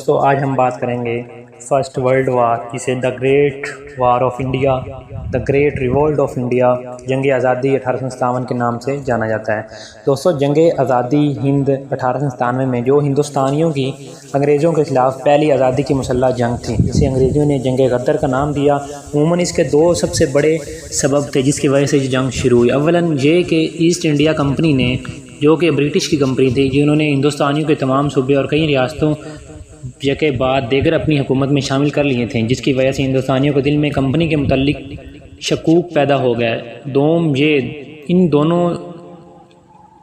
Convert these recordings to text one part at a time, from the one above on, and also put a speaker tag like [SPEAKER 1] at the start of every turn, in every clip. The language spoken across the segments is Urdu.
[SPEAKER 1] دوستو آج ہم بات کریں گے فرسٹ ورلڈ وار، جسے the great war of India, the great revolt of India, جنگ آزادی 1857 کے نام سے جانا جاتا ہے۔ دوستو جنگ آزادی ہند 1897 میں جو ہندوستانیوں کی انگریزوں کے خلاف پہلی آزادی کی مسلح جنگ تھی، جسے انگریزوں نے جنگ غدر کا نام دیا۔ عموماً اس کے دو سب سے بڑے سبب تھے جس کی وجہ سے یہ جنگ شروع ہوئی۔ اولاً یہ کہ ایسٹ انڈیا کمپنی نے، جو کہ برٹش کی کمپنی تھی، جنہوں نے ہندوستانیوں کے تمام صوبے اور کئی ریاستوں کے بعد دیگر اپنی حکومت میں شامل کر لیے تھے، جس کی وجہ سے ہندوستانیوں کے دل میں کمپنی کے متعلق شکوک پیدا ہو گیا۔ ان دونوں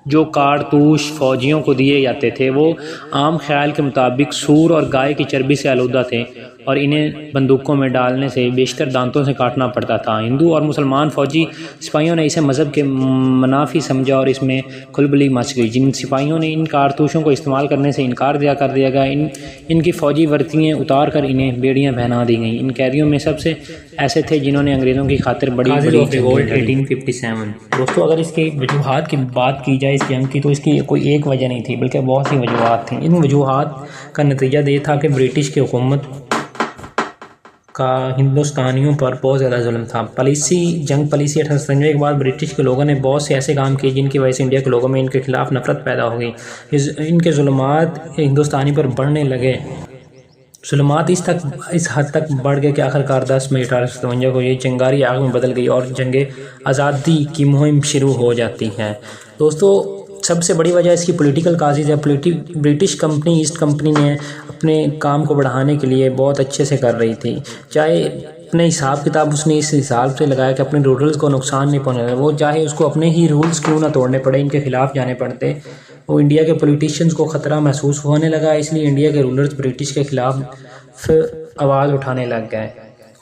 [SPEAKER 1] جو کارتوش فوجیوں کو دیے جاتے تھے وہ عام خیال کے مطابق سور اور گائے کی چربی سے آلودہ تھے اور انہیں بندوقوں میں ڈالنے سے بیشتر دانتوں سے کاٹنا پڑتا تھا۔ ہندو اور مسلمان فوجی سپاہیوں نے اسے مذہب کے منافی سمجھا اور اس میں کھلبلی مچ گئی۔ جن سپاہیوں نے ان کارتوشوں کو استعمال کرنے سے انکار کر دیا گیا، ان کی فوجی وردیاں اتار کر انہیں بیڑیاں پہنا دی گئیں۔ ان قیدیوں میں سب سے ایسے تھے جنہوں نے انگریزوں کی خاطر بڑی 1857۔ دوستو اگر اس کی وجوہات کی بات کی جائے اس جنگ کی، تو اس کی کوئی ایک وجہ نہیں تھی بلکہ بہت سی وجوہات تھیں۔ ان وجوہات کا نتیجہ یہ تھا کہ برٹش کی حکومت کا ہندوستانیوں پر بہت زیادہ ظلم تھا۔ جنگ پالیسی 1897 کے بعد برٹش کے لوگوں نے بہت سے ایسے کام کیے جن کی وجہ سے انڈیا کے لوگوں میں ان کے خلاف نفرت پیدا ہو گئی۔ ان کے ظلمات ہندوستانی پر بڑھنے لگے۔ ظلمات اس حد تک بڑھ گئے کہ آخرکار 10 مئی 1857 کو یہ چنگاری آگ میں بدل گئی اور جنگ آزادی کی مہم شروع ہو جاتی ہے۔ دوستو سب سے بڑی وجہ اس کی پولیٹیکل کازز ہے۔ برٹش کمپنی، ایسٹ کمپنی نے اپنے کام کو بڑھانے کے لیے بہت اچھے سے کر رہی تھی۔ چاہے اپنے حساب کتاب اس نے اس حساب سے لگایا کہ اپنے رولرز کو نقصان نہیں پہنچانا، وہ چاہے اس کو اپنے ہی رولز کیوں نہ توڑنے پڑے، ان کے خلاف جانے پڑتے، وہ انڈیا کے پولیٹیشینز کو خطرہ محسوس ہونے لگا، اس لیے انڈیا کے رولرز برٹش کے خلاف آواز اٹھانے لگ گئے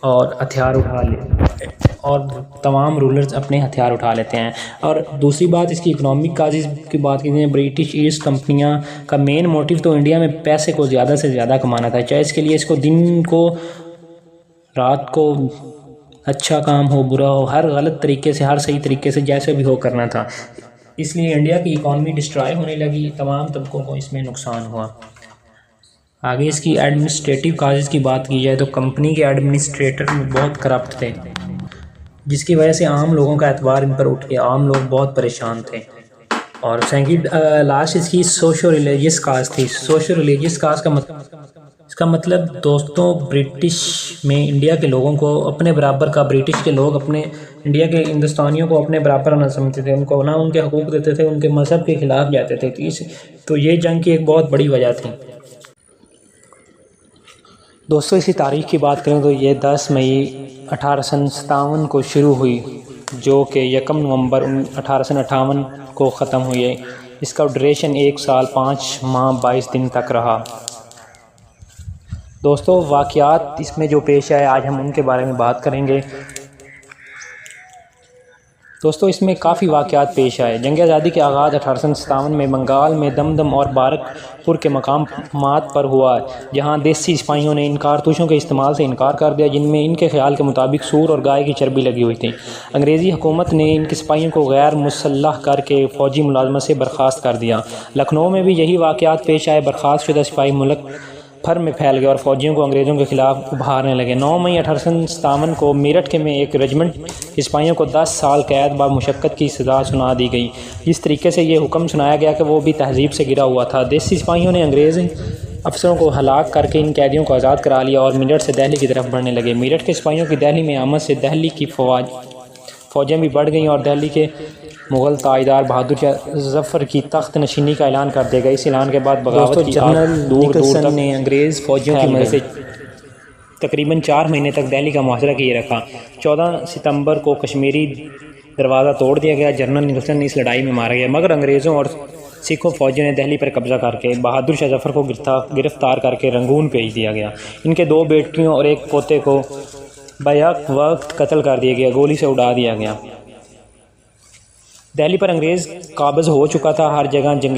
[SPEAKER 1] اور ہتھیار اٹھا لیے، اور تمام رولرز اپنے ہتھیار اٹھا لیتے ہیں۔ اور دوسری بات اس کی اکنامک کازز کی بات کی جائے، برٹش ایسٹ کمپنیاں کا مین موٹیو تو انڈیا میں پیسے کو زیادہ سے زیادہ کمانا تھا، چاہے اس کے لیے اس کو دن کو رات کو، اچھا کام ہو برا ہو، ہر غلط طریقے سے، ہر صحیح طریقے سے، جیسے بھی ہو کرنا تھا۔ اس لیے انڈیا کی اکانومی ڈسٹرائے ہونے لگی، تمام طبقوں کو اس میں نقصان ہوا۔ آگے اس کی ایڈمنسٹریٹو کازز کی بات کی جائے تو کمپنی کے ایڈمنسٹریٹر بہت کرپٹ تھے، جس کی وجہ سے عام لوگوں کا اعتبار ان پر اٹھ گیا، عام لوگ بہت پریشان تھے۔ اور لاسٹ اس کی سوشو ریلیجیس کاز تھی۔ سوشو ریلیجیس کاز کا مطلب دوستوں برٹش میں انڈیا کے لوگوں کو اپنے برابر کا، برٹش کے لوگ اپنے انڈیا کے ہندوستانیوں کو اپنے برابر نہ سمجھتے تھے، ان کو نہ ان کے حقوق دیتے تھے، ان کے مذہب کے خلاف جاتے تھے، تو یہ جنگ کی ایک بہت بڑی وجہ تھی۔ دوستو اسی تاریخ کی بات کریں تو یہ 10 مئی 1857 کو شروع ہوئی، جو کہ 1 نومبر 1858 کو ختم ہوئی ہے۔ اس کا ڈیوریشن 1 سال 5 ماہ 22 دن تک رہا۔ دوستو واقعات اس میں جو پیش آئے آج ہم ان کے بارے میں بات کریں گے۔ دوستو اس میں کافی واقعات پیش آئے۔ جنگ آزادی کے آغاز 1857 میں بنگال میں دمدم اور بارک پور کے مقامات پر ہوا، جہاں دیسی سپاہیوں نے ان کارتوشوں کے استعمال سے انکار کر دیا جن میں ان کے خیال کے مطابق سور اور گائے کی چربی لگی ہوئی تھی۔ انگریزی حکومت نے ان کے سپاہیوں کو غیر مسلح کر کے فوجی ملازمت سے برخاست کر دیا۔ لکھنؤ میں بھی یہی واقعات پیش آئے۔ برخاست شدہ سپاہی ملک بھر میں پھیل گئے اور فوجیوں کو انگریزوں کے خلاف ابھارنے لگے۔ 9 مئی 1857 کو میرٹھ میں ایک ریجمنٹ کے سپاہیوں کو 10 سال قید با مشقت کی سزا سنا دی گئی۔ جس طریقے سے یہ حکم سنایا گیا کہ وہ بھی تہذیب سے گرا ہوا تھا۔ دیسی سپاہیوں نے انگریز افسروں کو ہلاک کر کے ان قیدیوں کو آزاد کرا لیا اور میرٹھ سے دہلی کی طرف بڑھنے لگے۔ میرٹھ کے سپاہیوں کی دہلی میں آمد سے دہلی کی فوجیں بھی بڑھ گئیں اور دہلی کے مغل تاجدار بہادر شاہ ظفر کی تخت نشینی کا اعلان کر دیا گیا۔ اس اعلان کے بعد بغاوت کی جنرل نکلسن نے انگریز فوجیوں کی مدد سے تقریباً 4 مہینے تک دہلی کا محاصرہ کیے رکھا۔ 14 ستمبر کو کشمیری دروازہ توڑ دیا گیا۔ جنرل نکلسن اس لڑائی میں مارا گیا، مگر انگریزوں اور سکھوں فوجیوں نے دہلی پر قبضہ کر کے بہادر شاہ ظفر کو گرفتار کر کے رنگون بھیج دیا گیا۔ ان کے 2 بیٹیوں اور 1 پوتے کو بیک وقت قتل کر دیا گیا، گولی سے اڑا دیا گیا۔ دہلی پر انگریز قابض ہو چکا تھا، ہر جگہ جنگ